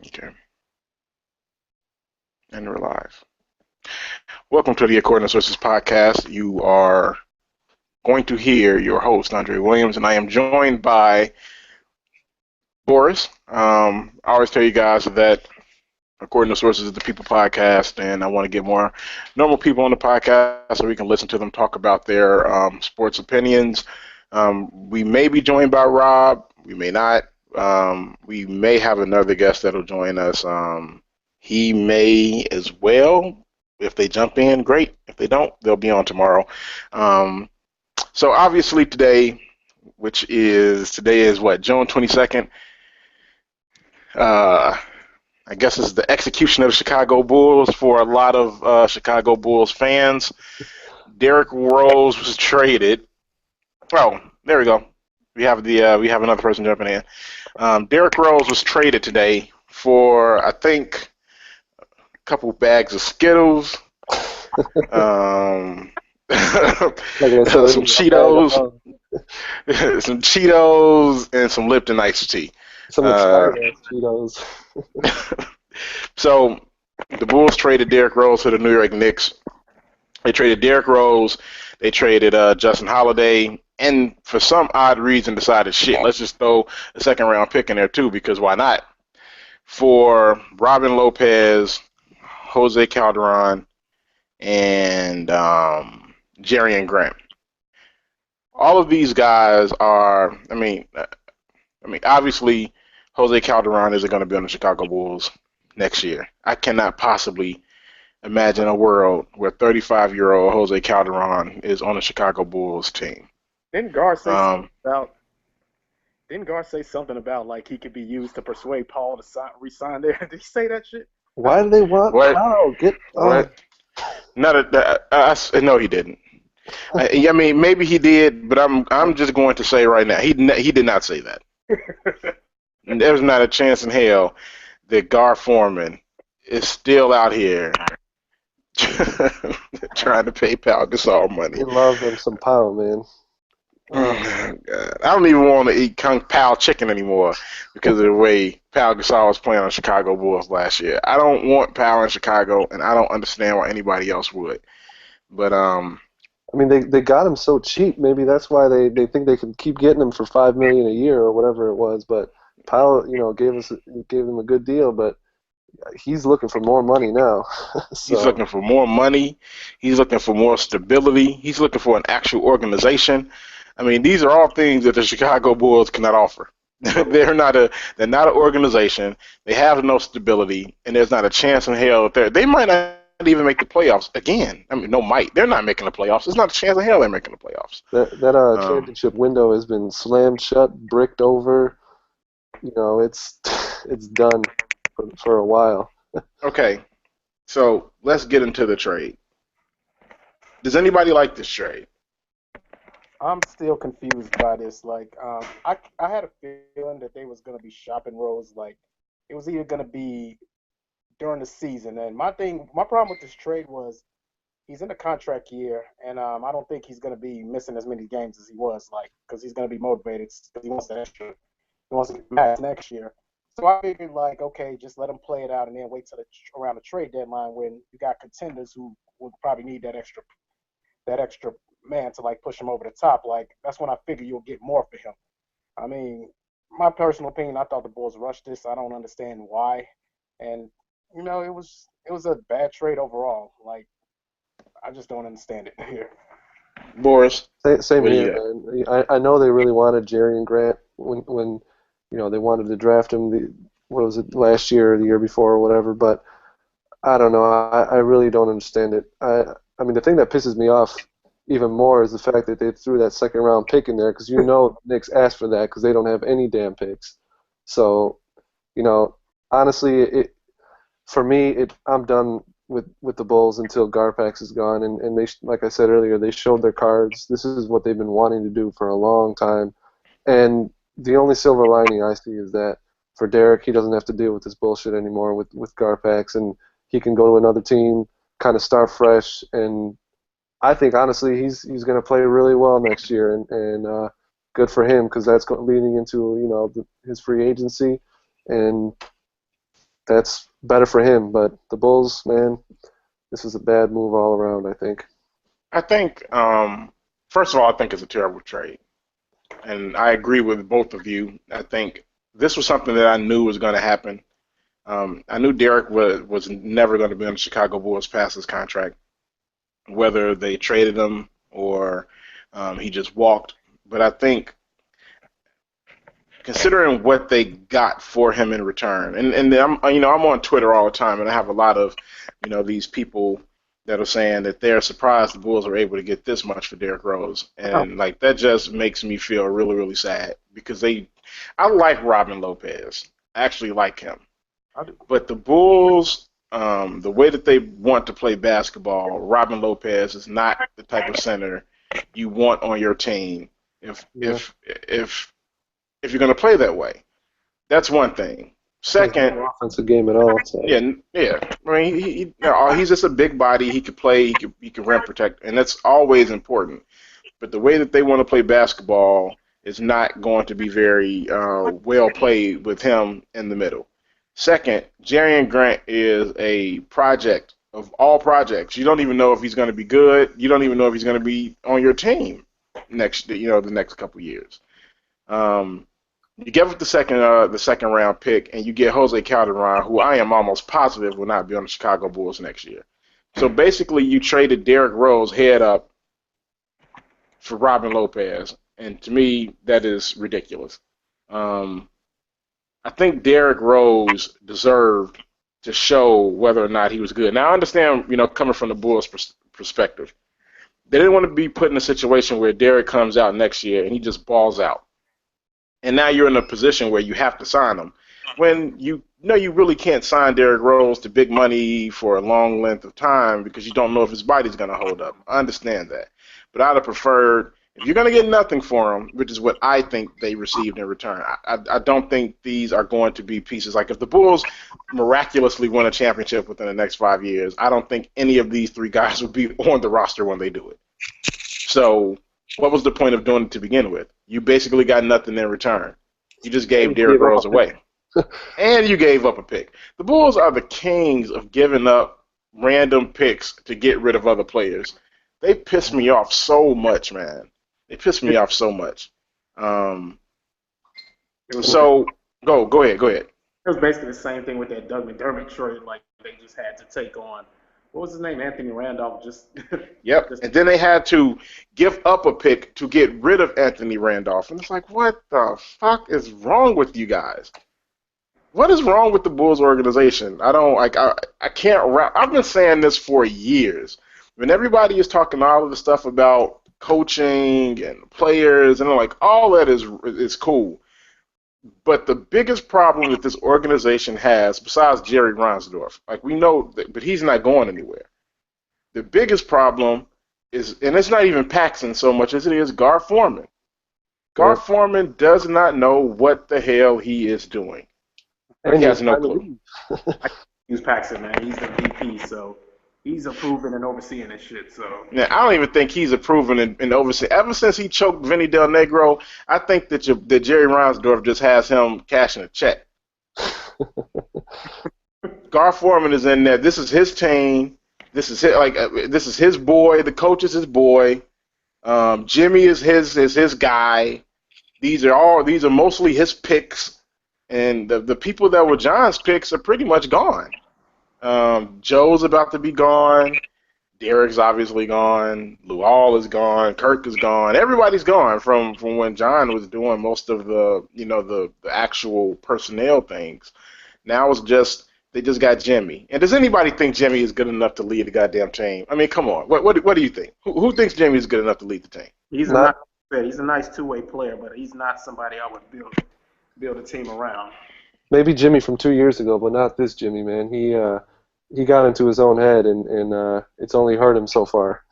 Okay, and we're live. Welcome to the According to Sources podcast. You are going to hear your host, Andre Williams, and I am joined by Boris. I always tell you guys that According to Sources is the People podcast, and I want to get more normal people on the podcast so we can listen to them talk about their sports opinions. We may be joined by Rob. We may not. We may have another guest that'll join us. He may as well. If they jump in, great. If they don't, they'll be on tomorrow. Um, so obviously today is what, June 22nd. Uh, I guess it's the execution of the Chicago Bulls for a lot of Chicago Bulls fans. Derrick Rose was traded. Oh, there we go. We have another person jumping in. Derrick Rose was traded today for, I think, a couple bags of Skittles, um, Like I said, some Cheetos, some Cheetos, and some Lipton iced tea. some Uh, expired ass Cheetos. so the Bulls traded Derrick Rose to the New York Knicks. They traded Derrick Rose. They traded Justin Holiday, and for some odd reason decided, shit, let's just throw a second round pick in there too, because why not? For Robin Lopez, Jose Calderon, and Jerry and Grant. All of these guys are, obviously, Jose Calderon isn't going to be on the Chicago Bulls next year. I cannot possibly imagine a world where 35-year-old Jose Calderon is on the Chicago Bulls team. Didn't Gar say something Um, about? Didn't Gar say something about like he could be used to persuade Paul to resign there? Did he say that shit? Why do they want what? Powell? Get What? Not no, he didn't. Maybe he did, but I'm just going to say right now, he did not say that. There's not a chance in hell that Gar Foreman is still out here trying to pay Pau Gasol money. They love them some Powell, man. God. I don't even want to eat Kung Pao chicken anymore because of the way Pau Gasol was playing on Chicago Bulls last year. I don't want Pau in Chicago, and I don't understand why anybody else would. But I mean, they got him so cheap. Maybe that's why they think they can keep getting him for $5 million a year or whatever it was. But Powell, gave them a good deal, but he's looking for more money now. he's So looking for more money. He's looking for more stability. He's looking for an actual organization. These are all things that the Chicago Bulls cannot offer. They're not an organization. They have no stability, and there's not a chance in hell that they might not even make the playoffs again. No might. They're not making the playoffs. There's not a chance in hell they're making the playoffs. that Um, championship window has been slammed shut, bricked over. It's it's done for a while. okay, so let's get into the trade. Does anybody like this trade? I'm still confused by this. Like, I had a feeling that they was gonna be shopping Rose. Like, it was either gonna be during the season. And my problem with this trade was he's in a contract year, and I don't think he's gonna be missing as many games as he was. Like, because he's gonna be motivated because he wants that extra. He wants to get max next year. So I figured, like, okay, just let him play it out, and then wait till around the trade deadline when you got contenders who would probably need that extra man to like push him over the top. Like that's when I figure you'll get more for him. I mean, my personal opinion, I thought the Bulls rushed this. I don't understand why, and it was a bad trade overall. Like I just don't understand it here. Boris, Same what do you here, got? man. I know they really wanted Jerry and Grant when they wanted to draft him. What was it, last year or the year before or whatever? But I don't know. I really don't understand it. I mean, the thing that pisses me off even more is the fact that they threw that second round pick in there because the Knicks asked for that because they don't have any damn picks. So you know, honestly, for me, I'm done with the Bulls until Garpax is gone. And they, like I said earlier, they showed their cards. This is what they've been wanting to do for a long time. And the only silver lining I see is that for Derek, he doesn't have to deal with this bullshit anymore with Garpax, and he can go to another team, kind of start fresh. And I think honestly, he's going to play really well next year, and good for him because that's leading into his free agency, and that's better for him. But the Bulls, man, this is a bad move all around, I think. I think, first of all, I think it's a terrible trade. And I agree with both of you. I think this was something that I knew was going to happen. I knew Derek was never going to be on the Chicago Bulls past his contract, whether they traded him or he just walked. But I think considering what they got for him in return, and I'm on Twitter all the time, and I have a lot of these people that are saying that they're surprised the Bulls are able to get this much for Derrick Rose, Oh, and like that just makes me feel really really sad because I like Robin Lopez, I actually like him, I do. but the Bulls. The way that they want to play basketball, Robin Lopez is not the type of center you want on your team. If yeah, if if if you're going to play that way. That's one thing. he has Second, no offensive game at all. So yeah, yeah. I mean, he's just a big body. He could play. He can rim protect, and that's always important. But the way that they want to play basketball is not going to be very well played with him in the middle. Second, Jarian Grant is a project of all projects. You don't even know if he's going to be good. You don't even know if he's going to be on your team the next couple years. Um, you give up the second round pick, and you get Jose Calderon, who I am almost positive will not be on the Chicago Bulls next year. So basically, you traded Derrick Rose head up for Robin Lopez, and to me, that is ridiculous. Um, I think Derrick Rose deserved to show whether or not he was good. Now I understand, coming from the Bulls' perspective, they didn't want to be put in a situation where Derrick comes out next year and he just balls out. And now you're in a position where you have to sign him. When you know you really can't sign Derrick Rose to big money for a long length of time because you don't know if his body's going to hold up. I understand that. But I'd have preferred, if you're going to get nothing for him, which is what I think they received in return, I don't think these are going to be pieces. Like if the Bulls miraculously win a championship within the next 5 years, I don't think any of these three guys would be on the roster when they do it. So what was the point of doing it to begin with? You basically got nothing in return. You just gave he Derrick gave Rose up a pick. away. And you gave up a pick. The Bulls are the kings of giving up random picks to get rid of other players. They piss me off so much, man. They piss me off so much. Um, It was so go ahead. it was basically the same thing with that Doug McDermott trade. Like they just had to take on what was his name, Anthony Randolph. Just Yep. just And then they had to give up a pick to get rid of Anthony Randolph. And it's like, what the fuck is wrong with you guys? What is wrong with the Bulls organization? I don't like. I can't wrap. I've been saying this for years. When everybody is talking all of the stuff about coaching and players, and I'm like, all that is cool. But the biggest problem that this organization has, besides Jerry Reinsdorf, like we know, that, but he's not going anywhere. The biggest problem is, and it's not even Paxson so much as it is Gar Forman. Yeah, Gar Forman does not know what the hell he is doing. Like and he he was has no trying to clue. leave. use Paxson, man. He's the VP, so he's approving and overseeing this shit. So Now, I don't even think he's approving and overseeing. Ever since he choked Vinny Del Negro, I think that Jerry Reinsdorf just has him cashing a check. Gar Forman is in there. This is his team. This is his boy. The coach is his boy. Jimmy is his guy. These are mostly his picks, and the people that were John's picks are pretty much gone. Joe's about to be gone. Derek's obviously gone. Lou Hall is gone. Kirk is gone. Everybody's gone from when John was doing most of the actual personnel things. Now it's just they just got Jimmy. And does anybody think Jimmy is good enough to lead the goddamn team? I mean, come on. What do you think? Who thinks Jimmy is good enough to lead the team? he's a Not nice, he's a nice two-way player, but he's not somebody I would build a team around. maybe Jimmy from 2 years ago, but not this Jimmy, man. He got into his own head, and it's only hurt him so far.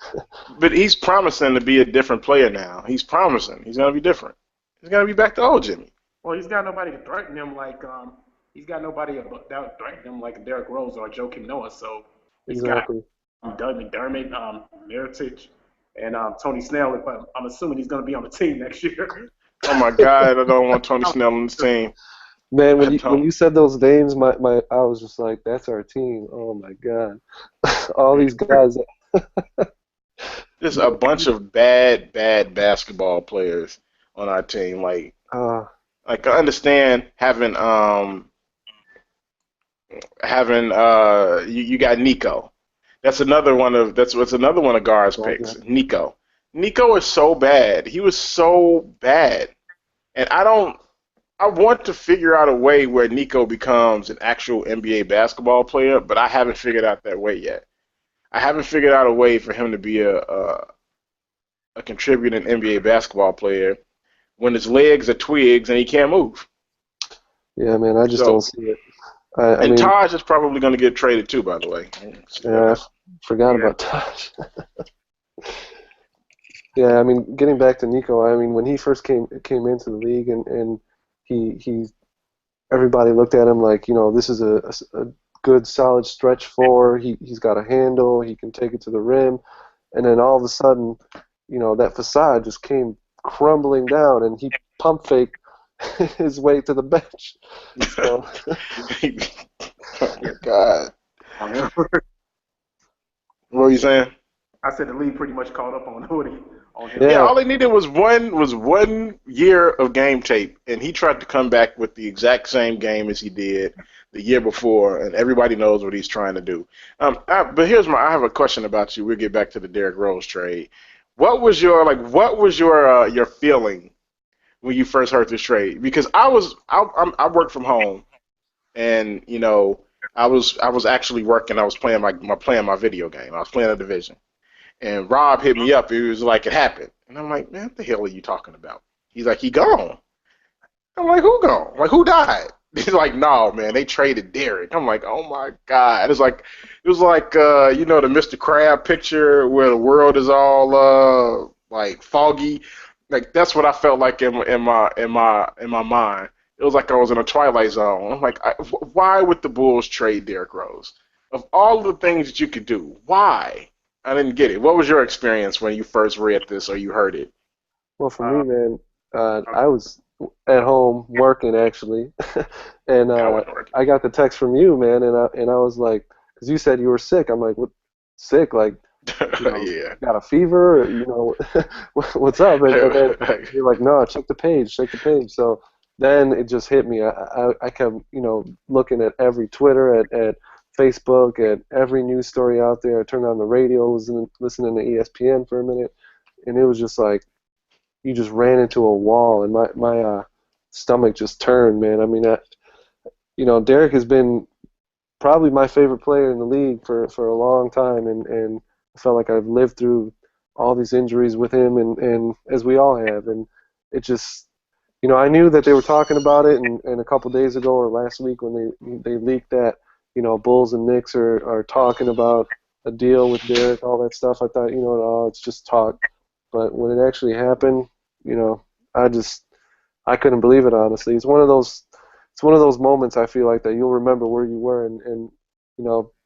But he's promising to be a different player now. He's promising. He's gonna be different. He's gonna be back to old Jimmy. Well, he's got nobody to threaten him like he's got nobody that would threaten him like Derrick Rose or Joakim Noah. So he's got Exactly. Doug McDermott, Miritich, and Tony Snell. If I'm assuming he's going to be on the team next year. Oh my God, I don't want Tony Snell on this team. Man, I when don't. you said those names, my I was just like, that's our team. Oh my God. All these guys. Just a bunch of bad basketball players on our team. Uh, Like I understand having you got Nico. That's what's another one of Gar's oh, yeah. picks. Nico. Nico is so bad. He was so bad, and I want to figure out a way where Nico becomes an actual NBA basketball player, but I haven't figured out that way yet. I haven't figured out a way for him to be a contributing NBA basketball player when his legs are twigs and he can't move. Yeah, man, I just don't So, see it. I and mean, Taj is probably going to get traded too, by the way. See yeah, that. forgot Yeah. about Tosh. Yeah, I mean, getting back to Nico, I mean, when he first came into the league and he everybody looked at him like, this is a good solid stretch four. He's got a handle. He can take it to the rim. And then all of a sudden, that facade just came crumbling down, and he pump faked his way to the bench. So Oh Yeah. my God. What were you saying? I said the league pretty much caught up on Hoodie on him. Yeah, yeah, all they needed was one year of game tape, and he tried to come back with the exact same game as he did the year before, and everybody knows what he's trying to do. But I have a question about you. We'll get back to the Derrick Rose trade. What was your feeling when you first heard this trade? Because I worked from home, and I was actually working. I was playing my video game. I was playing a division. And Rob hit me up. He was like, it happened. And I'm like, man, what the hell are you talking about? He's like, he gone. I'm like, who gone? Like, who died? He's like, no, man, they traded Derek. I'm like, oh my God. It was like the Mr. Crab picture where the world is all like foggy. Like that's what I felt like in my mind. It was like I was in a twilight zone. I'm like, why would the Bulls trade Derrick Rose? Of all the things that you could do, why? I didn't get it. What was your experience when you first read this or you heard it? well, for me, Uh, man, I was at home working actually, and Yeah, I wasn't working. I got the text from you, man, and I was like, because you said you were sick. I'm like, what? Sick? Like, Yeah. got a fever? What's up? And then you're like, no, check the page. So then it just hit me. I kept, looking at every Twitter, at Facebook, at every news story out there. I turned on the radio, listening to ESPN for a minute, and it was just like you just ran into a wall, and my stomach just turned, man. I mean, Derek has been probably my favorite player in the league for a long time, and I felt like I've lived through all these injuries with him, and as we all have, and it just, I knew that they were talking about it, and a couple days ago or last week when they leaked that, Bulls and Knicks are talking about a deal with Derek, all that stuff. I thought, oh, it's just talk, but when it actually happened, you know, I just I couldn't believe it, honestly. It's one of those moments I feel like that you'll remember where you were, and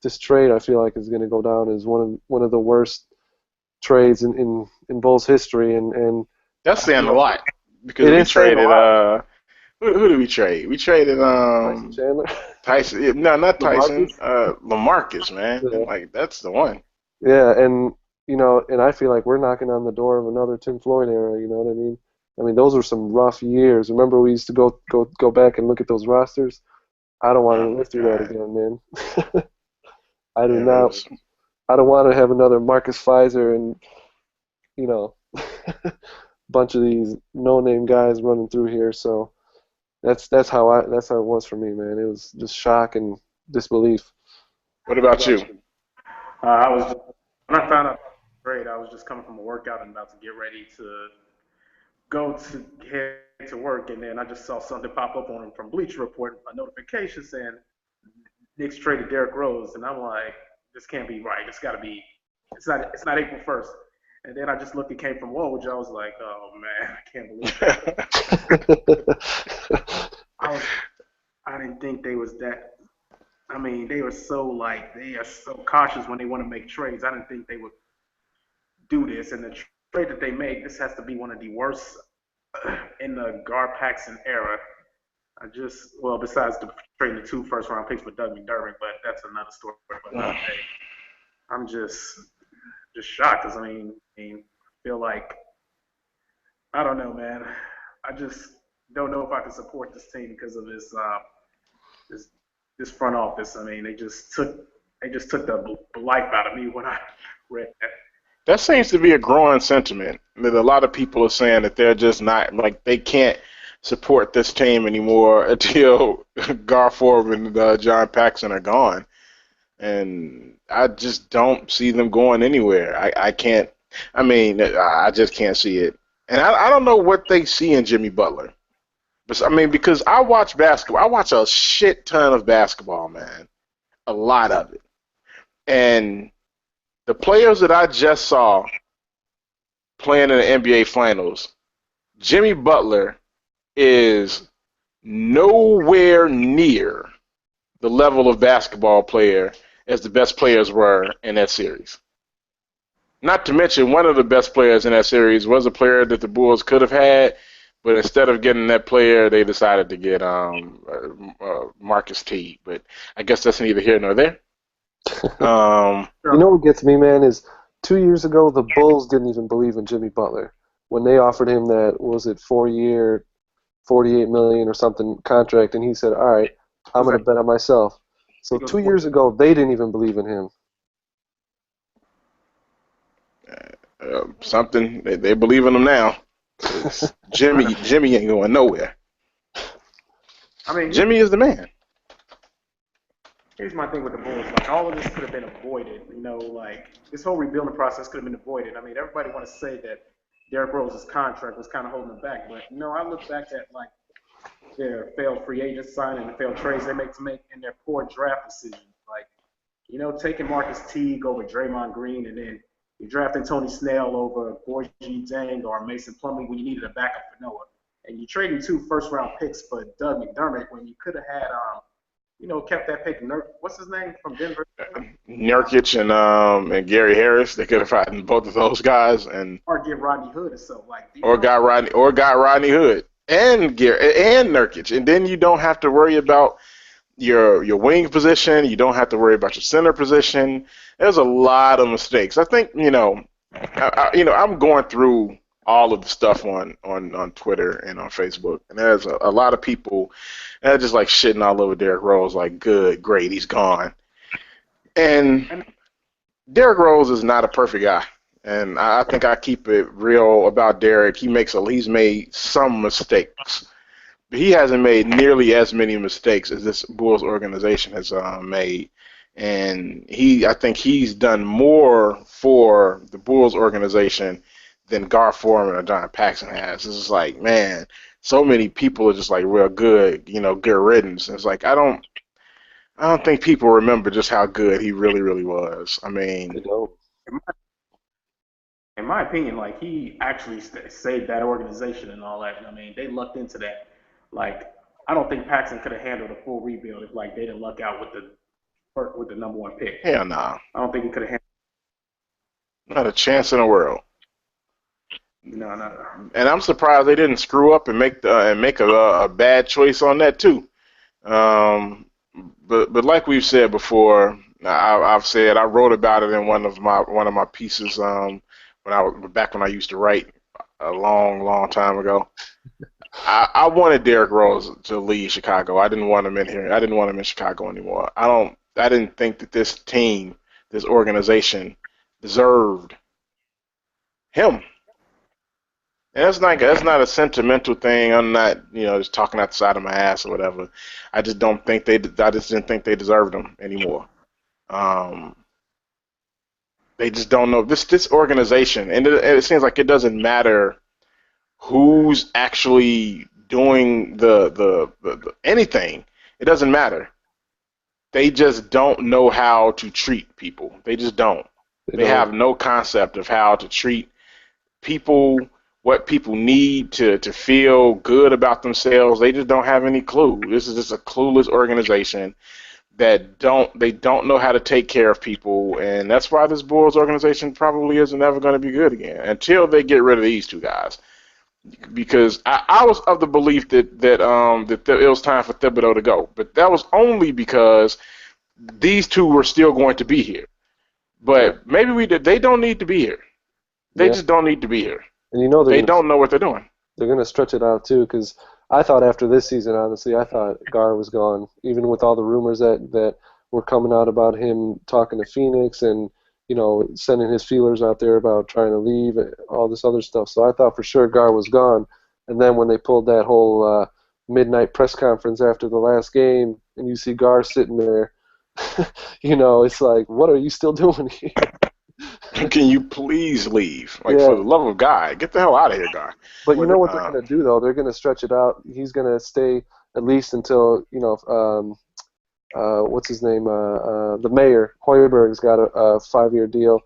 this trade I feel like is going to go down as one of the worst trades in Bulls history, and That's I feel saying a like lot because it we is saying a traded. lot. Who did we trade? We traded Tyson Chandler, Tyson. No, not Tyson. LaMarcus, LaMarcus, man. yeah, Like that's the one. yeah, and and I feel like we're knocking on the door of another Tim Floyd era. You know what I mean? I mean, those were some rough years. Remember, we used to go back and look at those rosters. I don't want Oh to my live through that God. again, man. I do Yeah, it not. was. I don't want to have another Marcus Pfizer and you know bunch of these no-name guys running through here. So that's how it was for me, man. It was just shock and disbelief. What what about about you? you? I was when I found out trade, I was just coming from a workout and about to get ready to go to head to work, and then I just saw something pop up on from Bleacher Report, a notification saying Knicks traded Derrick Rose, and I'm like, this can't be right. It's got to be. It's not April 1st. And then I just looked. It came from Woj. I was like, oh man, I can't believe it. I was. I didn't think they was that. I mean, they were so like they are so cautious when they want to make trades. I didn't think they would do this. And the trade that they make, this has to be one of the worst in the Gar Paxson era. well, besides trading the 2 first-round picks for Doug McDermott, but that's another story for another day. I'm just shocked because I feel like I don't know, man. I just don't know if I can support this team because of this this front office. I mean, they just took the life out of me when I read that. That seems to be a growing sentiment. That a lot of people are saying that they're just not like they can't support this team anymore until Gar Forman and John Paxson are gone, and I just don't see them going anywhere. I can't. I mean, I just can't see it, and I don't know what they see in Jimmy Butler. But I mean, because I watch basketball, I watch a shit ton of basketball, man, a lot of it, and the players that I just saw playing in the NBA Finals, Jimmy Butler is nowhere near the level of basketball player as the best players were in that series. Not to mention, one of the best players in that series was a player that the Bulls could have had, but instead of getting that player, they decided to get Marcus T. But I guess that's neither here nor there. You know what gets me, man, is 2 years ago the Bulls didn't even believe in Jimmy Butler when they offered him that, was it 4 year, $48 million or something contract, and he said, "All right, I'm going to bet on myself." So 2 years ago they didn't even believe in him. Something they believe in him now. Jimmy ain't going nowhere. I mean, Jimmy is the man. here's my thing with the Bulls. Like, all of this could have been avoided. Like, this whole rebuilding process could have been avoided. I mean, everybody want to say that Derrick Rose's contract was kind of holding them back, but I look back at like their failed free agent signing and the failed trades they make and their poor draft decisions. Like, taking Marcus Teague over Draymond Green, and then you're drafting Tony Snell over Gorgie Dang or Mason Plumlee when you needed a backup for Noah, and you're trading 2 first-round picks for Doug McDermott when you could have had kept that pick. What's his name from Denver? Nurkic and Gary Harris. They could have gotten both of those guys, or get Rodney Hood or so. Got Rodney Hood and Nurkic, and then you don't have to worry about your wing position. You don't have to worry about your center position. There's a lot of mistakes. I think I'm going through all of the stuff on Twitter and on Facebook, and there's a lot of people that are just like shitting all over Derrick Rose, like, good, great, he's gone. And Derrick Rose is not a perfect guy, and I think I keep it real about Derrick. He's made some mistakes. But he hasn't made nearly as many mistakes as this Bulls organization has made. And I think he's done more for the Bulls organization than Gar Forman or John Paxson has. It's just like, man, so many people are just like real good, good riddance. It's like I don't think people remember just how good he really, really was. I mean, in my opinion, like, he actually saved that organization and all that. I mean, they lucked into that. Like, I don't think Paxson could have handled a full rebuild if they didn't luck out with the number 1 pick. Hell no. Nah. I don't think he could have handled. Not a chance in the world. No. And I'm surprised they didn't screw up and make a bad choice on that too. But like we've said before, I've said I wrote about it in one of my pieces when I used to write a long time ago. I wanted Derrick Rose to leave Chicago. I didn't want him in here. I didn't want him in Chicago anymore. I didn't think that this team, this organization, deserved him. And that's not a sentimental thing. I'm not, just talking out the side of my ass or whatever. I just didn't think they deserved him anymore. They just don't know this organization, and it seems like it doesn't matter who's actually doing the anything. It doesn't matter. They just don't know how to treat people. They just don't. They have no concept of how to treat people, what people need to feel good about themselves. They just don't have any clue. This is just a clueless organization that don't know how to take care of people, and that's why this Bulls organization probably isn't ever going to be good again until they get rid of these two guys. because I was of the belief that it was time for Thibodeau to go, but that was only because these two were still going to be here. Right. But maybe they don't need to be here. They Yeah. just don't need to be here. And you know They don't know what they're doing. they're gonna stretch it out too, because I thought after this season, honestly, I thought Gar was gone, even with all the rumors that were coming out about him talking to Phoenix and sending his feelers out there about trying to leave, and all this other stuff. So I thought for sure Gar was gone. And then when they pulled that whole midnight press conference after the last game, and you see Gar sitting there, it's like, what are you still doing here? Can you please leave? Like, for Yeah. the love of God, get the hell out of here, guy. But you Well, know what they're going to do, though? They're going to stretch it out. He's going to stay at least until, what's his name? The mayor, Hoiberg's got a 5-year deal.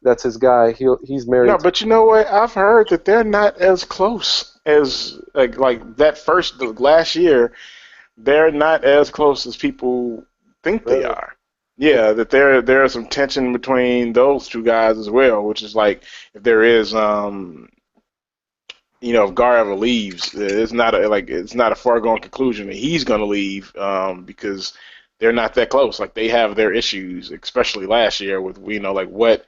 That's his guy. He's No, married to. but you know what? I've heard that they're not as close as like that first the last year. They're not as close as people think they Really? are. Yeah, that there is some tension between those two guys as well, which is like if there is if Gar ever leaves, it's not a foregone conclusion that he's going to leave because they're not that close. Like they have their issues, especially last year with like what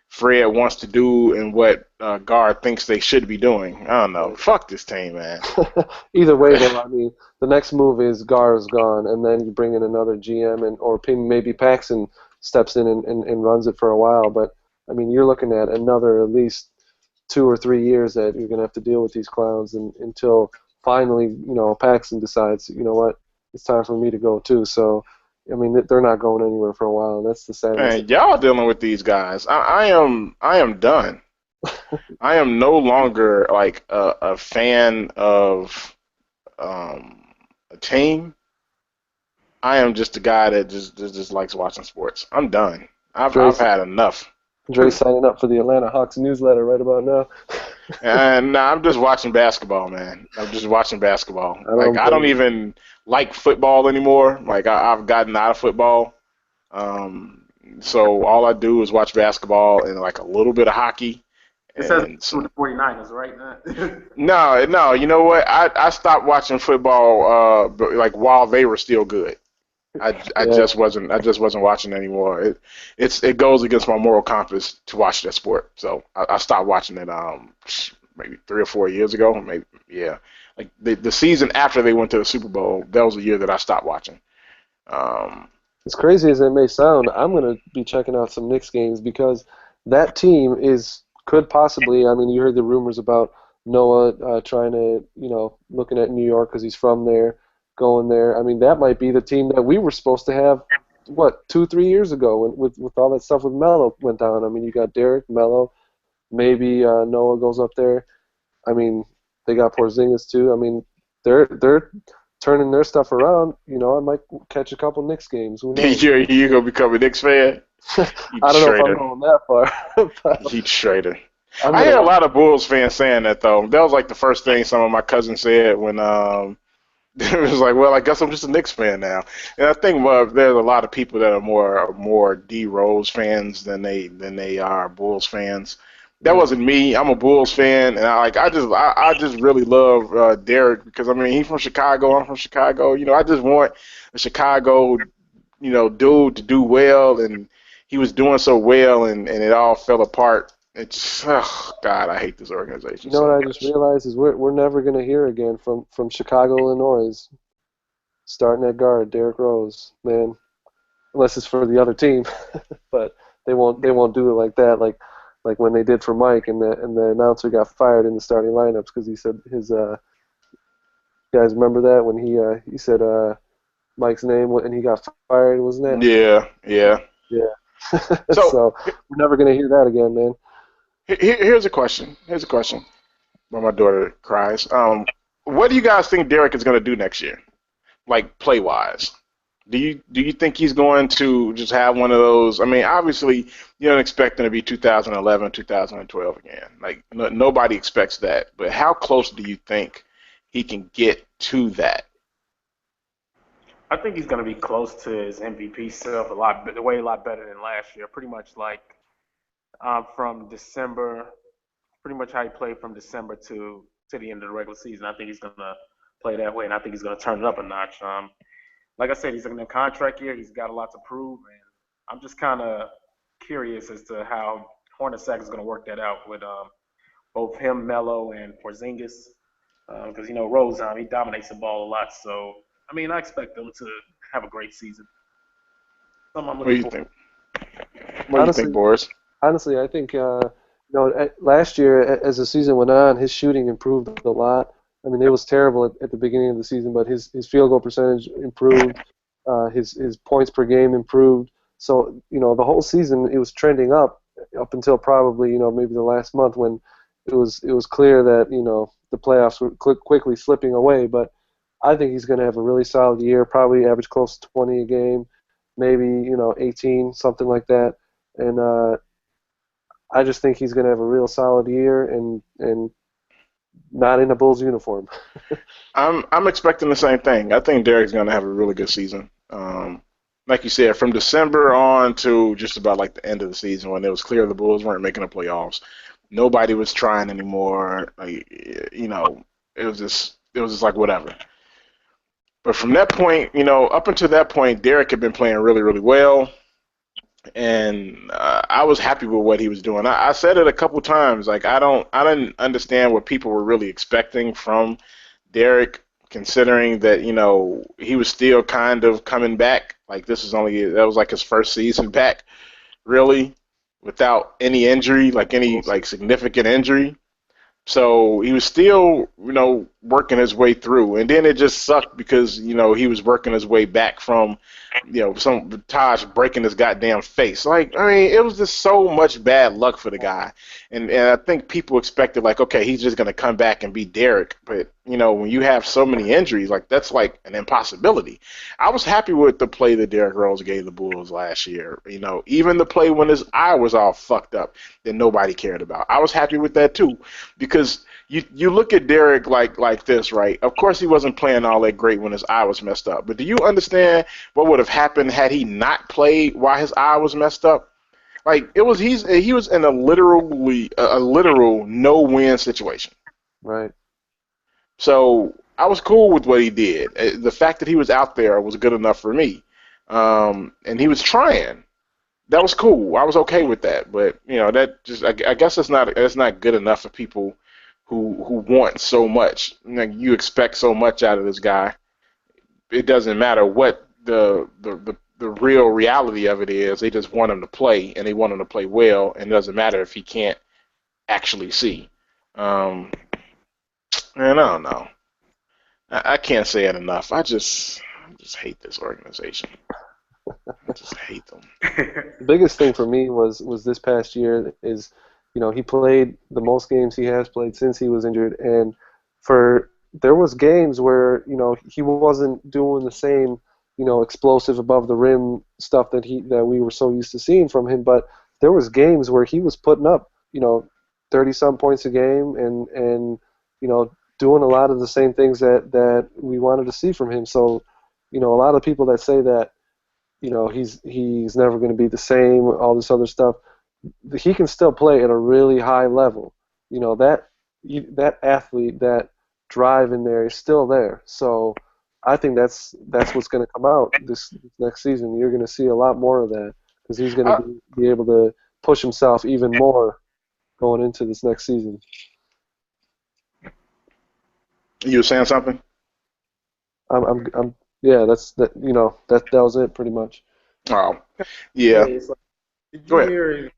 Fred wants to do and what Gar thinks they should be doing. I don't know. Fuck this team, man. Either way, though, I mean, the next move is Gar's gone, and then you bring in another GM, or maybe Paxson steps in and runs it for a while. But I mean, you're looking at another at least 2 or 3 years that you're going to have to deal with these clowns until finally, Paxton decides, you know what, it's time for me to go too. So, I mean, they're not going anywhere for a while, and that's the sadness. Man, y'all dealing with these guys. I am done. I am no longer like a fan of a team. I am just a guy that just likes watching sports. I'm done. I've Dre's, had enough. Dre's signing up for the Atlanta Hawks newsletter right about now. And nah, I'm just watching basketball, man. I'm just watching basketball. I Like don't I blame don't you. even like football anymore. Like I've gotten out of football. Um, so all I do is watch basketball and like a little bit of hockey this has and with some. the 49ers, right? Now. No, no. You know what? I stopped watching football like while they were still good. I Yeah, just wasn't watching anymore. It goes against my moral compass to watch that sport. So I stopped watching it maybe 3 or 4 years ago. Maybe yeah. Like the season after they went to the Super Bowl, that was the year that I stopped watching. Um, as crazy as it may sound, I'm going to be checking out some Knicks games because that team could possibly. I mean, you heard the rumors about Noah trying to, looking at New York because he's from there, going there. I mean, that might be the team that we were supposed to have, what, 2, 3 years ago when, with all that stuff with Melo went down. I mean, you got Derek, Melo, maybe Noah goes up there. I mean, they got Porzingis too. I mean, they're turning their stuff around. I might catch a couple Knicks games. Who knows? you gonna become a Knicks fan? You I don't know if I'm traitor. going that far, but You traitor. I'm I gonna hear a watch. lot of Bulls fans saying that though. That was like the first thing some of my cousins said when it was like, well, I guess I'm just a Knicks fan now. And I think there's a lot of people that are more D Rose fans than they are Bulls fans. That Yeah, wasn't me. I'm a Bulls fan, and I just really love Derek because I mean he's from Chicago. I'm from Chicago. I just want a Chicago dude to do well, and he was doing so well, and it all fell apart. It's oh God, I hate this organization you know so what I just much. realized is we're never gonna hear again from Chicago, Illinois, starting at guard, Derrick Rose, man. Unless it's for the other team, but they won't do it like that, like when they did for Mike, and the announcer got fired in the starting lineups because he said his you guys remember that when he said Mike's name and he got fired, wasn't it? Yeah, yeah. Yeah. So So we're never gonna hear that again, man. here's a question. Here's a question. While my daughter cries, what do you guys think Derek is going to do next year? Like play wise, do you think he's going to just have one of those? I mean, obviously you don't expect him to be 2011, 2012 again. Like nobody expects that. But how close do you think he can get to that? I think he's going to be close to his MVP self a lot, way a lot better than last year. Pretty much from December, pretty much how he played from December to to the end of the regular season. I think he's gonna play that way, and I think he's gonna turn it up a notch. Like I said, he's in a contract year. He's got a lot to prove, and I'm just kind of curious as to how Hornacek is going to work that out with both him, Melo, and Porzingis, because Rose, he dominates the ball a lot. So I mean, I expect them to have a great season. Something I'm What do looking you for. think? What do you Honestly, think, Boris? honestly, I think last year as the season went on, his shooting improved a lot. I mean, it was terrible at the beginning of the season, but his field goal percentage improved. His points per game improved. So the whole season it was trending up until probably maybe the last month when it was clear that the playoffs were quickly slipping away. But I think he's going to have a really solid year, probably average close to 20 a game, maybe 18, something like that. And I just think he's going to have a real solid year and not in a Bulls uniform. I'm expecting the same thing. I think Derek's going to have a really good season. Like you said, from December on to just about like the end of the season when it was clear the Bulls weren't making the playoffs, nobody was trying anymore. Like, it was just like whatever. But from that point, up until that point, Derek had been playing really, really well, and I was happy with what he was doing. I said it a couple times, like I didn't understand what people were really expecting from Derek, considering that he was still kind of coming back. Like that was like his first season back, really, without any injury, like any like significant injury. So he was still, working his way through, and then it just sucked because he was working his way back from, some Taj breaking his goddamn face. Like, I mean, it was just so much bad luck for the guy, and I think people expected like, okay, he's just gonna come back and be Derek, but when you have so many injuries, like that's like an impossibility. I was happy with the play that Derrick Rose gave the Bulls last year. Even the play when his eye was all fucked up that nobody cared about. I was happy with that too. Because you look at Derek like this, right? Of course he wasn't playing all that great when his eye was messed up. But do you understand what would have happened had he not played while his eye was messed up? Like he was in a literal no-win situation. Right. So I was cool with what he did. The fact that he was out there was good enough for me. And he was trying. That was cool. I was okay with that. But that just I guess it's not good enough for people who want so much. Like, you expect so much out of this guy. It doesn't matter what the real reality of it is. They just want him to play, and they want him to play well. And it doesn't matter if he can't actually see. And I don't know. I can't say it enough. I just hate this organization. I just hate them. The biggest thing for me was this past year is, he played the most games he has played since he was injured, and there was games where he wasn't doing the same explosive above the rim stuff that we were so used to seeing from him, but there was games where he was putting up 30 some points a game and doing a lot of the same things that we wanted to see from him. So a lot of people that say that he's never going to be the same, all this other stuff. He can still play at a really high level. That athlete, that drive in there is still there. So I think that's what's going to come out this next season. You're going to see a lot more of that because he's going to be able to push himself even more going into this next season. You were saying something? Yeah, that was it pretty much. Oh, yeah. Hey, so did Go you ahead. hear?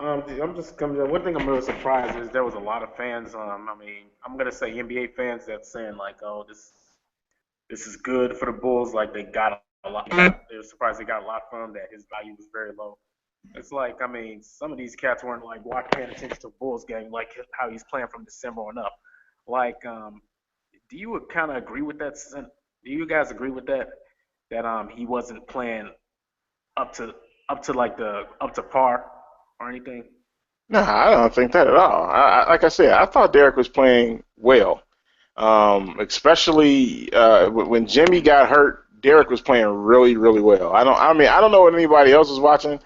I'm just coming. One thing I'm really surprised is there was a lot of fans. I mean, I'm gonna say NBA fans that's saying like, "Oh, this is good for the Bulls." Like they got a lot. They were surprised they got a lot from him. That his value was very low. It's like, I mean, some of these cats weren't like paying attention to Bulls game, like how he's playing from December on up. Like, do you kind of agree with that? Do you guys agree with that? That he wasn't playing up to up to par or anything? No, I don't think that at all. Like I said, I thought Derek was playing well. Especially when Jimmy got hurt, Derek was playing really, really well. I don't know what anybody else was watching,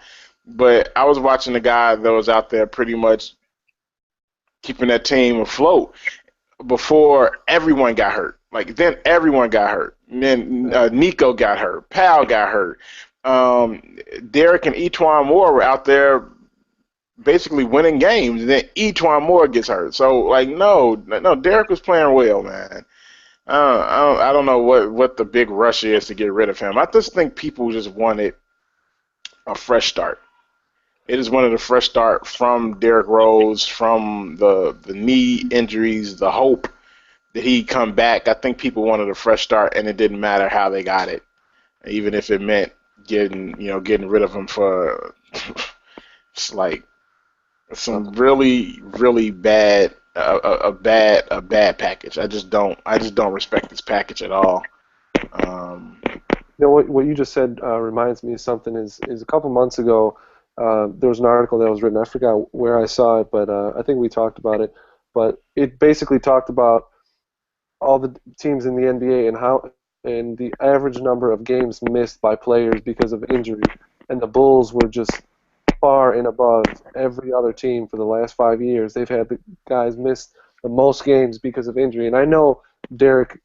but I was watching the guy that was out there pretty much keeping that team afloat before everyone got hurt. Like then everyone got hurt. And then Nico got hurt. Powell got hurt. Derek and Etwan Moore were out there basically winning games, and then Etwan Moore gets hurt. So like no, Derek was playing well, man. I don't know what the big rush is to get rid of him. I just think people just wanted a fresh start. It is one of the fresh start from Derrick Rose, from the knee injuries, the hope that he come back. I think people wanted a fresh start, and it didn't matter how they got it, even if it meant getting rid of him for it's like some really really bad a bad package. I just don't respect this package at all. What you just said reminds me of something. Is a couple months ago there was an article that was written. I forgot where I saw it, but I think we talked about it. But it basically talked about all the teams in the NBA and the average number of games missed by players because of injury, and the Bulls were just far and above every other team for the last 5 years. They've had the guys miss the most games because of injury, and I know Derek,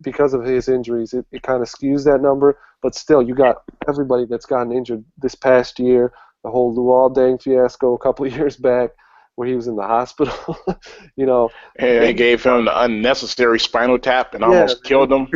because of his injuries, it kind of skews that number, but still, you got everybody that's gotten injured this past year, the whole Luol Deng fiasco a couple of years back, where he was in the hospital, And they gave him the unnecessary spinal tap and yeah, almost killed him.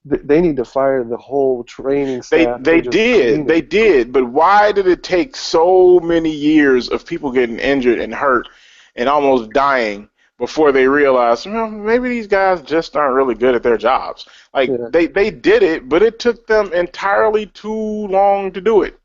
they need to fire the whole training They staff. they And just clean did. They it. did. But why did it take so many years of people getting injured and hurt and almost dying before they realized, maybe these guys just aren't really good at their jobs? Like Yeah. they did it, but it took them entirely too long to do it.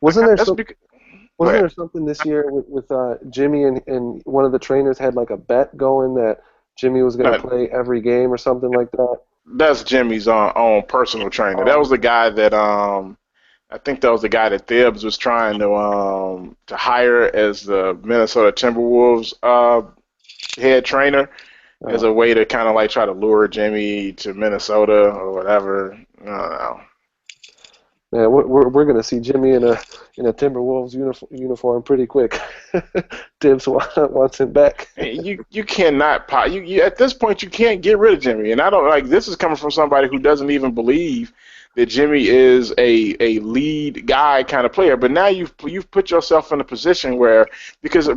Wasn't there That's some? because, go Wasn't ahead. there something this year with Jimmy and one of the trainers had like a bet going that Jimmy was going to No, play every game or something like that? that's Jimmy's own personal trainer. That was Um, the guy that I think that was the guy that Thibs was trying to hire as the Minnesota Timberwolves head trainer as uh, a way to kind of like try to lure Jimmy to Minnesota or whatever. I don't know. Man, we're going to see Jimmy in a Timberwolves uniform pretty quick. Tibbs wants him back. And you cannot you at this point you can't get rid of Jimmy, and I don't like this is coming from somebody who doesn't even believe that Jimmy is a lead guy kind of player. But now you've put yourself in a position where because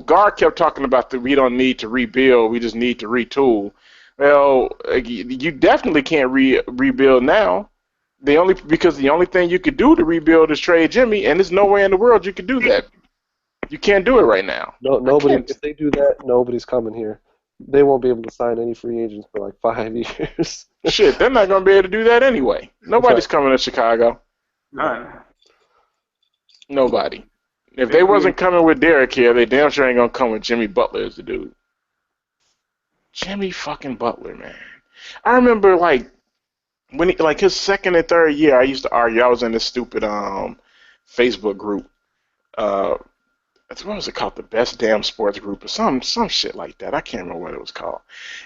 Gar kept talking about that we don't need to rebuild, we just need to retool. Well, you definitely can't rebuild now. The only thing you could do to rebuild is trade Jimmy, and there's no way in the world you could do that. You can't do it right now. No, I nobody. can't. If they do that, nobody's coming here. They won't be able to sign any free agents for like 5 years. Shit, they're not gonna be able to do that anyway. Nobody's Right. coming to Chicago. None. Nobody. If They they free wasn't coming with Derek here, they damn sure ain't gonna come with Jimmy Butler as the dude. Jimmy fucking Butler, man. I remember like when like his second and third year, I used to argue. I was in this stupid Facebook group. Uh, what was it called? The Best Damn Sports Group or some shit like that. I can't remember what it was called.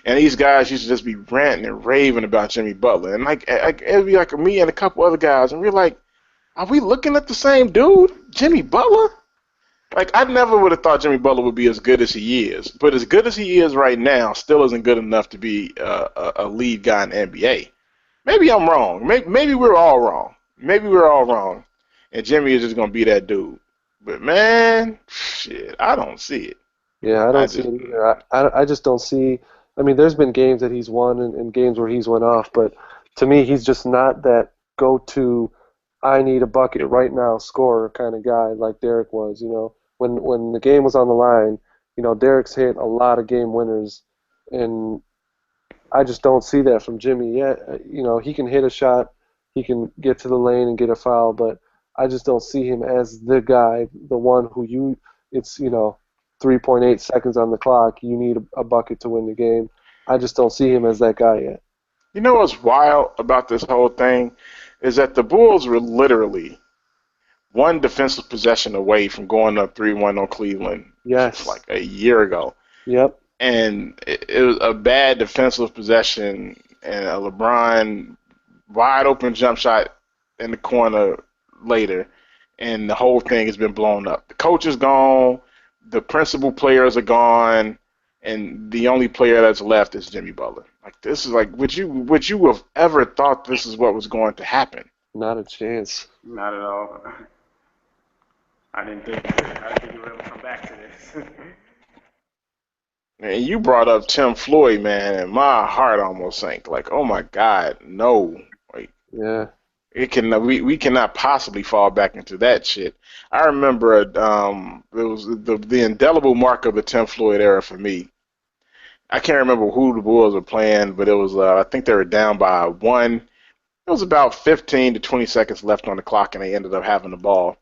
And these guys used to just be ranting and raving about Jimmy Butler, and like it'd be like me and a couple other guys, and we're like, are we looking at the same dude, Jimmy Butler? Like I never would have thought Jimmy Butler would be as good as he is, but as good as he is right now, still isn't good enough to be a lead guy in the NBA. Maybe I'm wrong. Maybe we're all wrong. Maybe we're all wrong, and Jimmy is just gonna be that dude. But man, shit, I don't see it. Yeah, I I don't see just it either. I just don't see. I mean, there's been games that he's won and games where he's went off, but to me, he's just not that go-to. I need a bucket right now scorer kind of guy like Derek was. When the game was on the line, Derek's hit a lot of game winners, and I just don't see that from Jimmy yet. He can hit a shot, he can get to the lane and get a foul, but I just don't see him as the guy, the one who it's 3.8 seconds on the clock, you need a bucket to win the game. I just don't see him as that guy yet. you know what's wild about this whole thing is that the Bulls were literally one defensive possession away from going up 3-1 on Cleveland Yes. like a year ago. Yep. And it was a bad defensive possession and a LeBron wide open jump shot in the corner later, and the whole thing has been blown up. The coach is gone. the principal players are gone, and the only player that's left is Jimmy Butler. Like this is like, would you have ever thought this is what was going to happen? Not a chance. Not at all. I didn't think he would ever come back to this. And you brought up Tim Floyd, man, and my heart almost sank. Like, oh my God, no. Like, Yeah. we cannot possibly fall back into that shit. I remember it was the indelible mark of the Tim Floyd era for me. I can't remember who the Bulls were playing, but it was I think they were down by one. It was about 15 to 20 seconds left on the clock, and they ended up having the ball.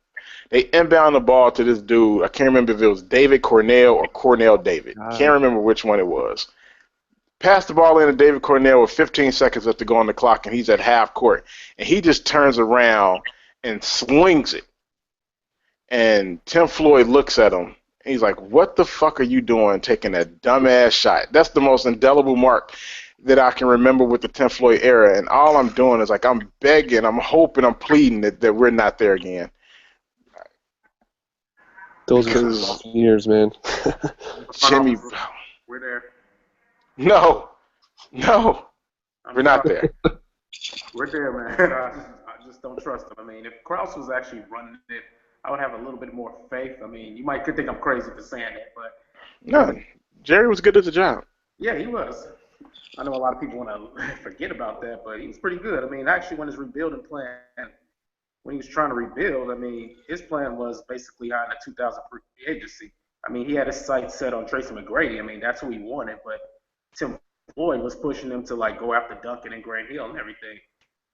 They inbound the ball to this dude. I can't remember if it was David Cornell or Cornell David. Can't God. remember which one it was. Pass the ball in to David Cornell with 15 seconds left to go on the clock, and he's at half court. And he just turns around and slings it. And Tim Floyd looks at him. And he's like, what the fuck are you doing taking that dumbass shot? That's the most indelible mark that I can remember with the Tim Floyd era. And all I'm doing is like, I'm begging, I'm hoping, I'm pleading that we're not there again. Those were some Because rough years, man. Jimmy, We're there. no, I'm we're not sorry. there. We're there, man. I just don't trust him. I mean, if Krause was actually running it, I would have a little bit more faith. I mean, could think I'm crazy for saying that, but I No, mean, Jerry was good at the job. yeah, he was. I know a lot of people want to forget about that, but he was pretty good. I mean, actually, when his rebuilding plan, when he was trying to rebuild, I mean, his plan was basically on the 2000 free agency. I mean, he had his sights set on Tracy McGrady. I mean, that's who he wanted, but Tim Floyd was pushing him to like go after Duncan and Grant Hill and everything.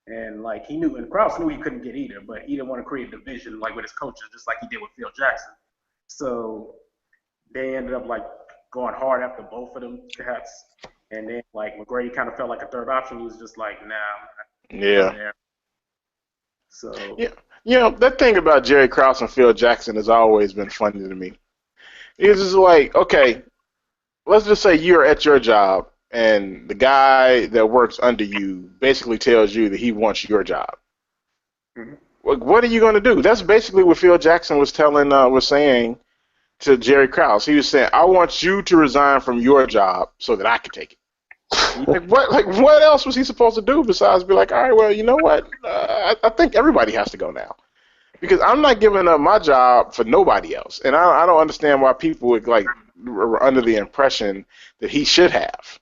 And like he knew, and Krause knew he couldn't get either, but he didn't want to create a division like with his coaches, just like he did with Phil Jackson. So they ended up like going hard after both of them cats. And then like McGrady kind of felt like a third option. He was just like, nah, I'm not Yeah. going there. So Yeah. You know, that thing about Jerry Krause and Phil Jackson has always been funny to me. It's just like, okay, let's just say you're at your job and the guy that works under you basically tells you that he wants your job. mhm. What are you going to do? That's basically what Phil Jackson was saying to Jerry Krause. He was saying, I want you to resign from your job so that I can take it. What else was he supposed to do besides be like, all right, well, you know what? I think everybody has to go now because I'm not giving up my job for nobody else, and I don't understand why people would like were under the impression that he should have.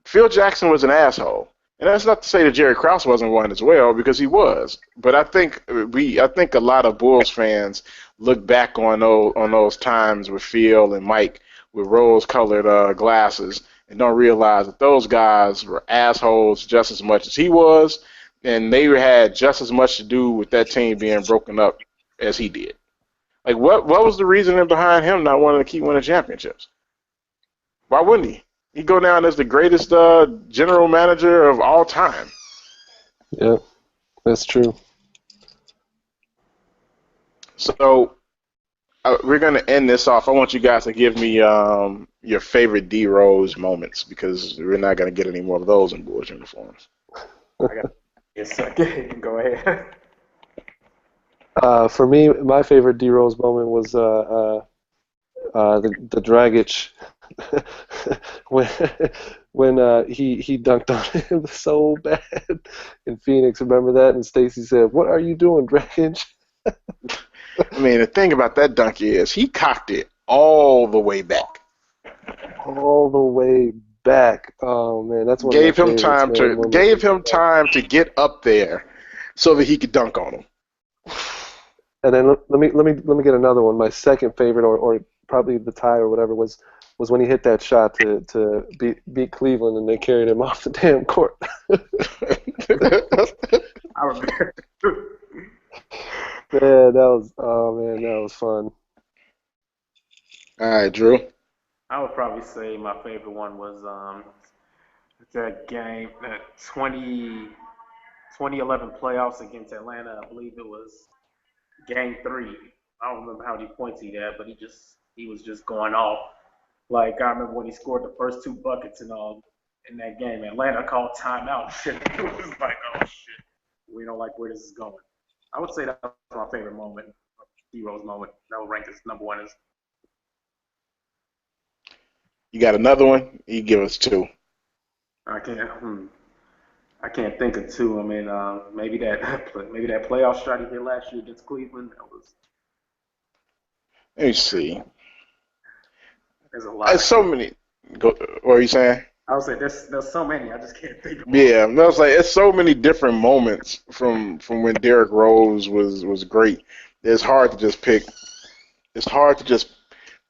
Phil Jackson was an asshole, and that's not to say that Jerry Krause wasn't one as well because he was. But I think a lot of Bulls fans look back on those times with Phil and Mike with rose-colored glasses and don't realize that those guys were assholes just as much as he was, and they had just as much to do with that team being broken up as he did. Like, what was the reasoning behind him not wanting to keep winning championships? Why wouldn't he? He'd go down as the greatest general manager of all time. Yeah, that's true. So we're going to end this off. I want you guys to give me your favorite D Rose moments because we're not going to get any more of those in Bulls uniforms. Yes, okay, go ahead. For me, my favorite D Rose moment was the Dragic when he dunked on him so bad in Phoenix. Remember that? And Stacey said, "What are you doing, Dragic?" I mean, the thing about that dunk is he cocked it all the way back. All the way back. Oh man, that's one of my Gave him favorites, time man. to get up there so that he could dunk on him. And then let me get another one. My second favorite, or probably the tie or whatever, was when he hit that shot to beat Cleveland and they carried him off the damn court. I remember. Man, that was fun. All right, Drew. I would probably say my favorite one was that game, that 2011 playoffs against Atlanta. I believe it was game 3. I don't remember how many points he had, but he was just going off. Like I remember when he scored the first 2 buckets and all in that game. Atlanta called timeout. Shit, it was like, oh shit, we don't like where this is going. I would say that was my favorite moment, D Rose moment. That would rank as number 1 as You got another one? You give us two. I can't. I can't think of two. I mean, maybe that maybe that playoff shot he hit last year against Cleveland. That was. Let me see. There's a lot. There's I so can't. many. Go, what are you saying? I would say there's so many. I just can't think of all of Yeah, no, it's like it's so many different moments from when Derrick Rose was great. It's hard to just pick. It's hard to just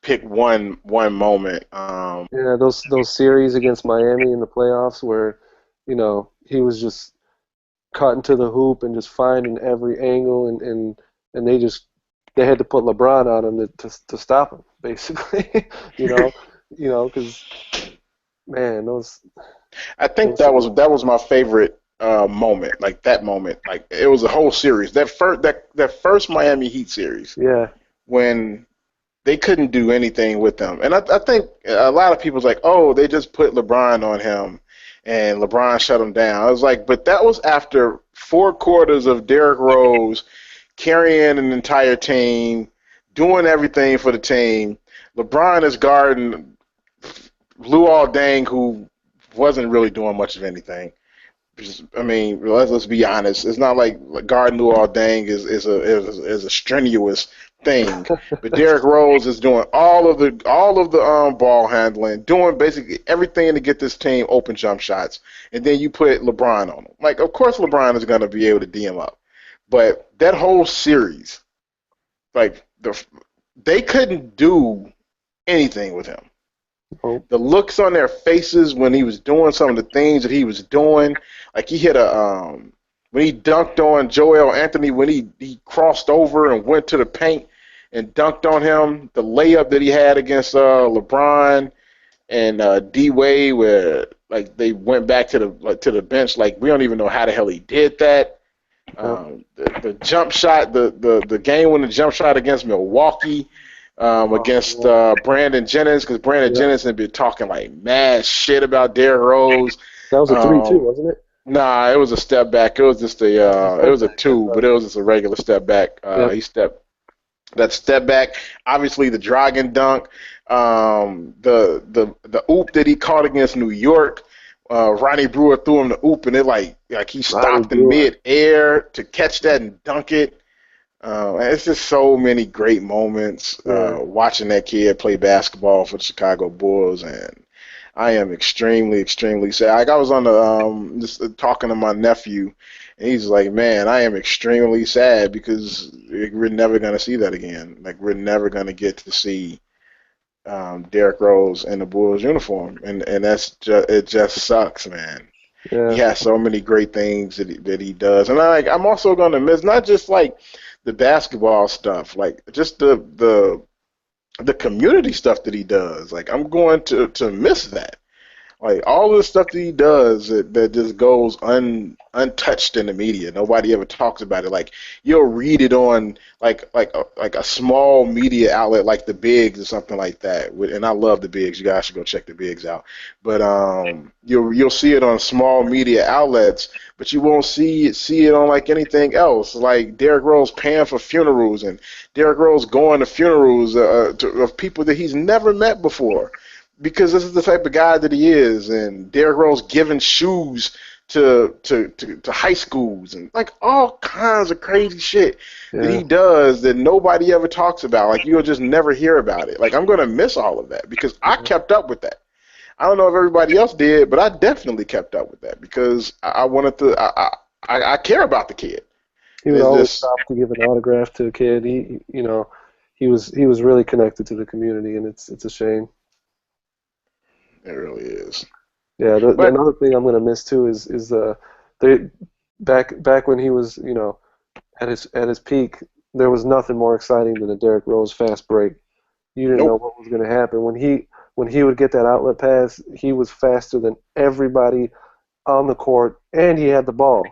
pick one moment. Yeah, those series against Miami in the playoffs where, he was just cutting to the hoop and just finding every angle, and they had to put LeBron on him to stop him, basically. you know, because man, I think those series. that was my favorite moment. Like that moment, like it was a whole series. That first Miami Heat series Yeah, when they couldn't do anything with them. And I think a lot of people's like, oh, they just put LeBron on him and LeBron shut him down. I was like, but that was after 4 quarters of Derrick Rose carrying an entire team, doing everything for the team. LeBron is guarding Luol Deng, who wasn't really doing much of anything. I mean, let's be honest. It's not like guarding Luol Deng is a strenuous thing, but Derrick Rose is doing all of the ball handling, doing basically everything to get this team open jump shots, and then you put LeBron on him. Like, of course, LeBron is going to be able to D him up, but that whole series, like they couldn't do anything with him. oh, The looks on their faces when he was doing some of the things that he was doing, like he hit a when he dunked on Joel Anthony when he crossed over and went to the paint and dunked on him, the layup that he had against LeBron and D Wade where like they went back to the bench like we don't even know how the hell he did that. yeah. The jump shot, the game winning jump shot against Milwaukee, against Oh, Brandon Jennings, because Brandon yeah. Jennings had been talking like mad shit about Derrick Rose. That was a 3-2, Um, wasn't it? nah, it was a step back. It was just Oh, it was a it step was a back. That's two, right. but it was just a regular step back. Yep. He stepped that step back. Obviously, the dragon dunk, the oop that he caught against New York. Ronnie Brewer threw him the oop, and it like he Ronnie stopped in Brewer. mid air to catch that and dunk it. It's just so many great moments Yeah. watching that kid play basketball for the Chicago Bulls, and I am extremely, extremely sad. Like I was on the just talking to my nephew, and he's like, "Man, I am extremely sad because we're never gonna see that again. Like we're never gonna get to see Derrick Rose in the Bulls uniform, and that's just it. Just sucks, man. He Yeah. has so many great things that he does, and I'm also gonna miss not just like the basketball stuff, like just the community stuff that he does. Like I'm going to miss that. Like all the stuff that he does that just goes untouched in the media. Nobody ever talks about it. Like you'll read it on like a small media outlet like the Bigs or something like that. And I love the Bigs. You guys should go check the Bigs out. But you'll see it on small media outlets, but you won't see it on like anything else. Like Derrick Rose paying for funerals and Derrick Rose going to funerals of people that he's never met before because this is the type of guy that he is, and Derrick Rose giving shoes to high schools and like all kinds of crazy shit that Yeah. he does that nobody ever talks about. Like you'll just never hear about it. Like I'm gonna miss all of that because I Yeah. kept up with that. I don't know if everybody else did, but I definitely kept up with that because I wanted to. I care about the kid. He And would it's always just stop to give an autograph to a kid. He was really connected to the community, and it's a shame. it really is. Yeah. But Another thing I'm gonna miss too is they back when he was at his peak. There was nothing more exciting than a Derrick Rose fast break. You didn't know nope. what was gonna happen when he would get that outlet pass. He was faster than everybody on the court, and he had the ball.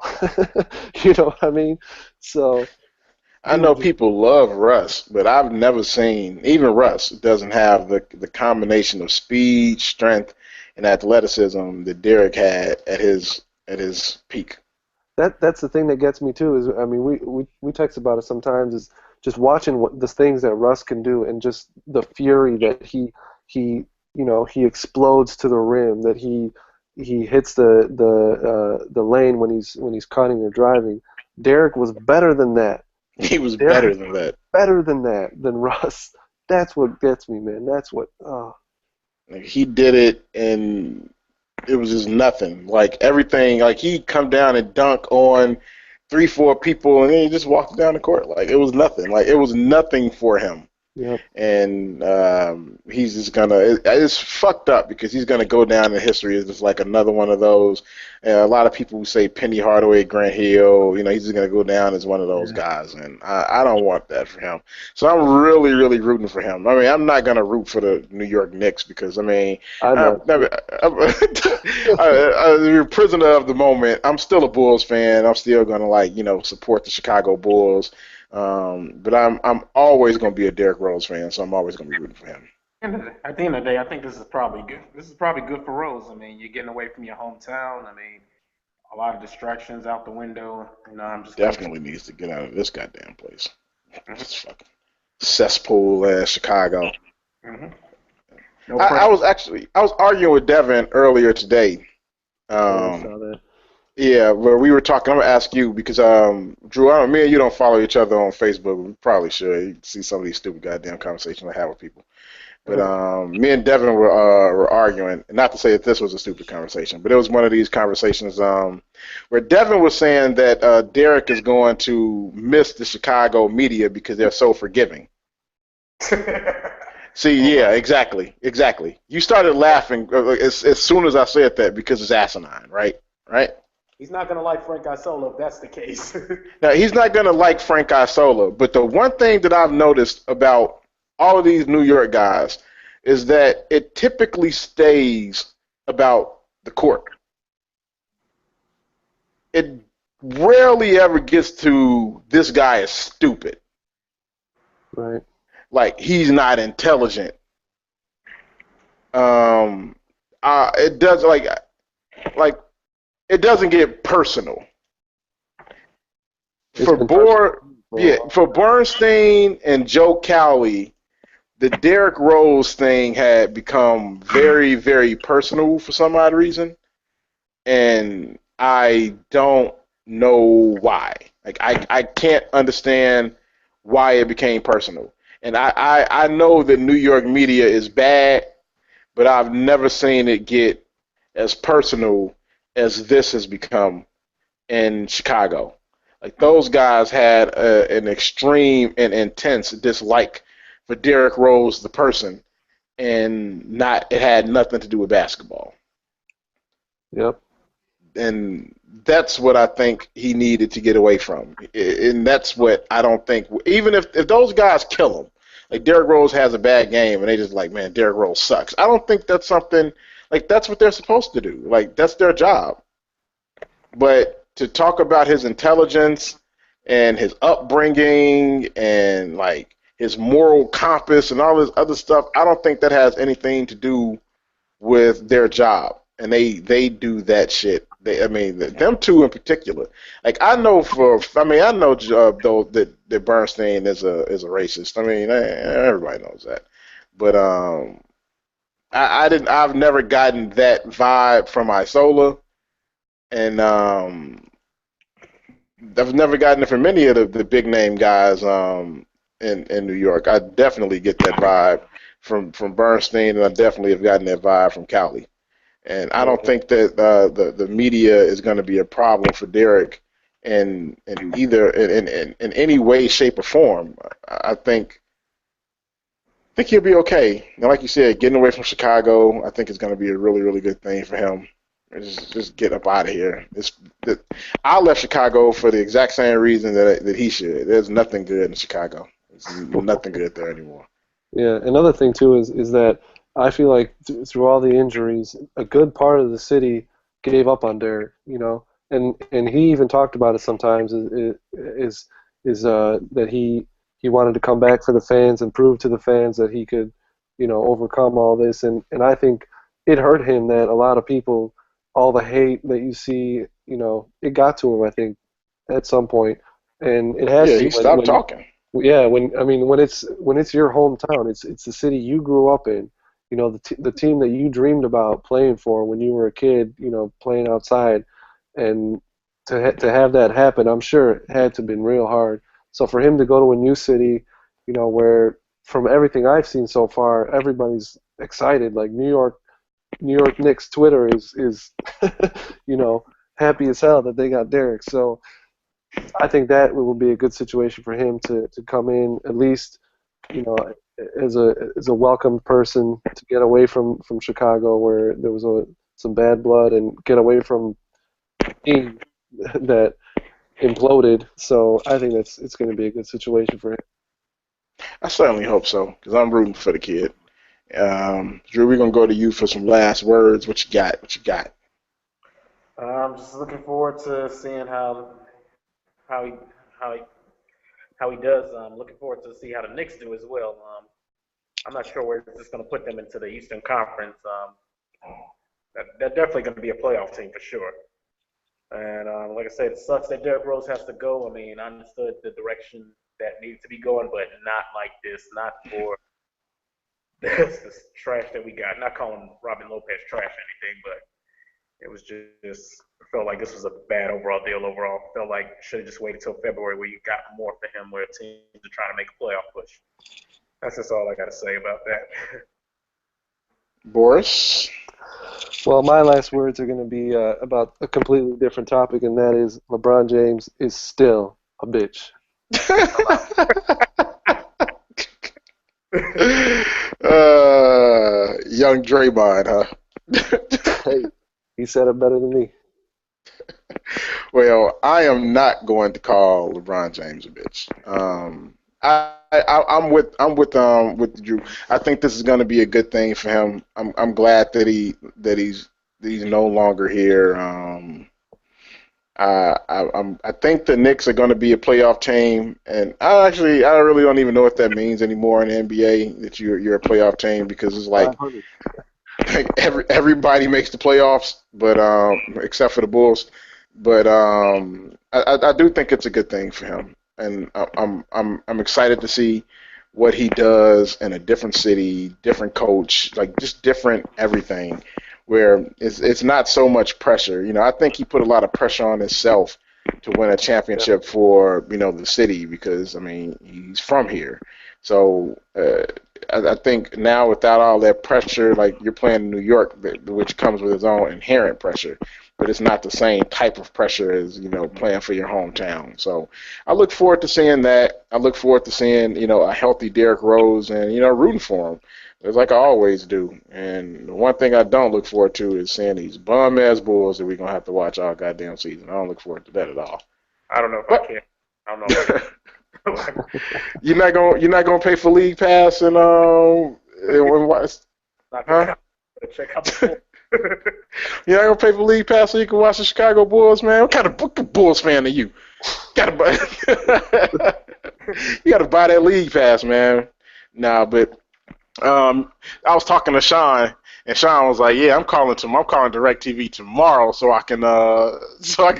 You know what I mean? So I he know was just people love Russ, but I've never seen even Russ doesn't have the combination of speed, strength, and athleticism that Derek had at his peak. that's the thing that gets me too. Is I mean we text about it sometimes. Is just watching what the things that Russ can do and just the fury that he he explodes to the rim, that he hits the lane when he's cutting or driving. Derek was better than that. He was better Derek than that. better than Russ. That's what gets me, man. That's what. Like, he did it, and it was just nothing. Like everything, like he'd come down and dunk on 3, 4 people, and then he just walked down the court. Like it was nothing. Like it was nothing for him. Yep. And he's just gonna. It's fucked up because he's gonna go down in history as just like another one of those. And a lot of people who say Penny Hardaway, Grant Hill, he's just gonna go down as one of those guys, and I don't want that for him. So I'm really, really rooting for him. I mean, I'm not gonna root for the New York Knicks because I'm I'm, not. I'm a prisoner of the moment. I'm still a Bulls fan. I'm still gonna support the Chicago Bulls. But I'm always going to be a Derrick Rose fan, so I'm always going to be rooting for him. At the end of the day, I think this is probably good. This is probably good for Rose. I mean, you're getting away from your hometown. I mean, a lot of distractions out the window. I'm just Definitely needs to get out of this goddamn place. This fucking cesspool ass Chicago. no I was arguing with Devin earlier today. I saw that. Yeah, where we were talking. I'm gonna ask you because Drew, me and you don't follow each other on Facebook. We probably should. You see some of these stupid goddamn conversations I have with people. But me and Devin were arguing. Not to say that this was a stupid conversation, but it was one of these conversations where Devin was saying that Derek is going to miss the Chicago media because they're so forgiving. See, yeah, exactly. You started laughing as soon as I said that because it's asinine, right? Right? He's not going to like Frank Isola if that's the case. Now, he's not going to like Frank Isola, but the one thing that I've noticed about all of these New York guys is that it typically stays about the court. It rarely ever gets to this guy is stupid. Right. Like, he's not intelligent. It does like it doesn't get personal. For Bernstein and Joe Cowley, the Derrick Rose thing had become very, very personal for some odd reason, and I don't know why. Like I can't understand why it became personal. And I know that New York media is bad, but I've never seen it get as personal as this has become in Chicago. Like those guys had an extreme and intense dislike for Derrick Rose, the person, and it had nothing to do with basketball. Yep. And that's what I think he needed to get away from. And that's what I don't think, even if those guys kill him, like Derrick Rose has a bad game and they just like, man, Derrick Rose sucks. I don't think that's something, like that's what they're supposed to do. Like that's their job. But to talk about his intelligence and his upbringing and like his moral compass and all this other stuff, I don't think that has anything to do with their job. And they do that shit. Them two in particular. Like I know though that Bernstein is a racist. I mean, everybody knows that. But I've never gotten that vibe from Isola, and I've never gotten it from any of the big name guys in New York. I definitely get that vibe from Bernstein, and I definitely have gotten that vibe from Cowley. And I don't think that the media is going to be a problem for Derek in either in any way, shape, or form. I think he'll be okay. And like you said, getting away from Chicago, I think is going to be a really, really good thing for him. Just get up out of here. I left Chicago for the exact same reason that he should. There's nothing good in Chicago. There's nothing good there anymore. Yeah. Another thing too is that I feel like through all the injuries, a good part of the city gave up on Derek. And he even talked about it sometimes. That he wanted to come back for the fans and prove to the fans that he could, overcome all this. And I think it hurt him that a lot of people, all the hate that you see, it got to him, I think, at some point. And it has to. He stopped talking. Yeah, when it's your hometown, it's the city you grew up in. the team that you dreamed about playing for when you were a kid, playing outside, and to have that happen, I'm sure it had to have been real hard. So for him to go to a new city, where from everything I've seen so far, everybody's excited. Like New York Knicks Twitter is happy as hell that they got Derek. So I think that will be a good situation for him to come in at least, you know, as a welcomed person to get away from Chicago where there was some bad blood and get away from a team that imploded. So I think it's going to be a good situation for him. I certainly hope so because I'm rooting for the kid. Drew, we're gonna go to you for some last words. What you got? What you got? I'm just looking forward to seeing how he how he how he does. I'm looking forward to see how the Knicks do as well. I'm not sure where it's just going to put them into the Eastern Conference. They're definitely going to be a playoff team for sure. And like I said, it sucks that Derrick Rose has to go. I mean, I understood the direction that needed to be going, but not like this. Not for this trash that we got. Not calling Robin Lopez trash or anything, but it was just felt like this was a bad overall deal. Overall, felt like should have just waited till February where you got more for him, where teams are trying to make a playoff push. That's just all I got to say about that. Boris? Well, my last words are going to be about a completely different topic, and that is LeBron James is still a bitch. Young Draymond, huh? Hey, he said it better than me. Well, I am not going to call LeBron James a bitch. I'm with Drew. I think this is going to be a good thing for him. I'm glad that he's no longer here. I think the Knicks are going to be a playoff team, and I really don't even know what that means anymore in the NBA that you're a playoff team because it's like 500. everybody makes the playoffs, but except for the Bulls. But I do think it's a good thing for him, and I'm excited to see what he does in a different city, different coach, like just different everything. Where it's not so much pressure. I think he put a lot of pressure on himself to win a Yeah. championship for the city because I mean he's from here. So I think now without all that pressure, like you're playing in New York, which comes with its own inherent pressure, but it's not the same type of pressure as playing for your hometown. So I look forward to seeing that. I look forward to seeing a healthy Derrick Rose and rooting for him. It's like I always do. And the one thing I don't look forward to is seeing these bum ass Bulls that we're gonna have to watch all goddamn season. I don't look forward to that at all. I don't know if I But can. I don't know if I can. you're not gonna pay for league pass and watch, Not the huh? count. Check out the pool. You're not gonna pay for league pass so you can watch the Chicago Bulls, man. What Bulls fan are you? Gotta buy you gotta buy that league pass, man. Nah, but I was talking to Sean, and Sean was like, "Yeah, I'm calling DirecTV tomorrow so I can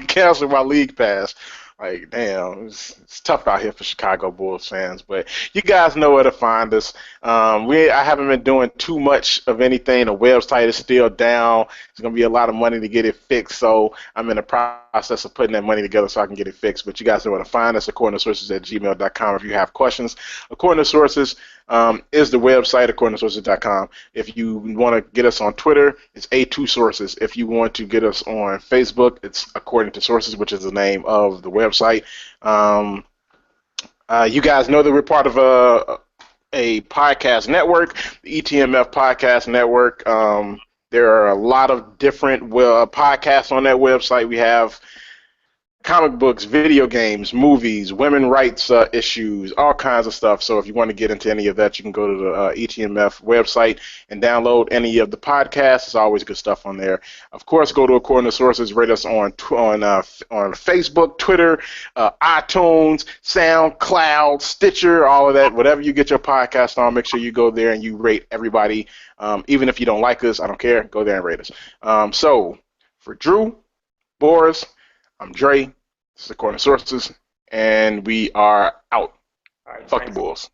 cancel my league pass." Like, damn, it's tough out here for Chicago Bulls fans, but you guys know where to find us. I haven't been doing too much of anything. The website is still down. It's gonna be a lot of money to get it fixed, so I'm in the process of putting that money together so I can get it fixed. But you guys know where to find us. According to sources at gmail.com. If you have questions, according to sources is the website according to sources.com. If you want to get us on Twitter, it's A2 Sources. If you want to get us on Facebook, it's according to sources, which is the name of the website. You guys know that we're part of a podcast network, the ETMF Podcast Network. There are a lot of different podcasts on that website. We have comic books, video games, movies, women rights issues, all kinds of stuff. So if you want to get into any of that, you can go to the ETMF website and download any of the podcasts. There's always good stuff on there. Of course, go to According to Sources, rate us on Facebook, Twitter, iTunes, SoundCloud, Stitcher, all of that. Whatever you get your podcast on, make sure you go there and you rate everybody. Even if you don't like us, I don't care. Go there and rate us. So for Drew, Boris, I'm Dre. This is According to Sources, and we are out. All right, Fuck the thanks. Bulls.